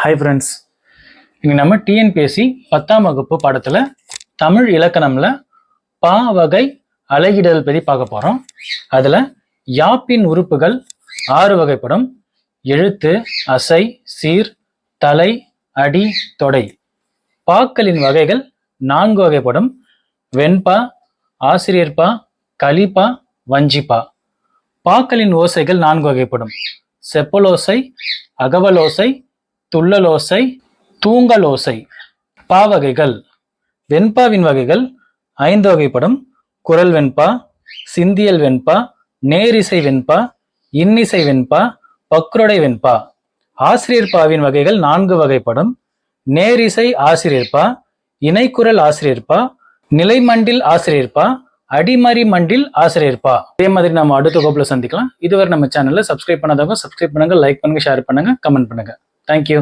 Hi friends, இன்னைக்கு நம்ம TNPSC 10ஆம் வகுப்பு பாடத்தில் தமிழ் இலக்கணம்ல பா வகை அலகிடல் பற்றி பார்க்க போகிறோம். அதில் யாப்பின் உறுப்புகள் 6 வகைப்படும். எழுத்து, அசை, சீர், தலை, அடி, தொடை. பாக்களின் வகைகள் 4 வகைப்படும். வெண்பா, ஆசிரியர்பா, கலிப்பா, வஞ்சிப்பா. பாக்களின் ஓசைகள் 4 வகைப்படும். செப்பலோசை, அகவலோசை, துள்ளலோசை, தூங்கலோசை. பாவகைகள். வெண்பாவின் வகைகள் 5 வகைப்படும். குரல் வெண்பா, சிந்தியல் வெண்பா, நேரிசை வெண்பா, இன்னிசை வெண்பா, பக்ரொடை வெண்பா. ஆசிரியர்பாவின் வகைகள் 4 வகைப்படும். நேரிசை ஆசிரியர்பா, இணைக்குரல் ஆசிரியர்பா, நிலைமண்டில் ஆசிரியர்பா, அடிமறி மண்டில் ஆசிரியர்பா. அதே மாதிரி நம்ம அடுத்த வகுப்புல சந்திக்கலாம். இதுவரை நம்ம சேனல்ல சப்ஸ்கிரைப் பண்ணாதவங்க சப்ஸ்கிரைப் பண்ணுங்க, லைக் பண்ணுங்க, ஷேர் பண்ணுங்க, கமெண்ட் பண்ணுங்க. தேங்க்யூ.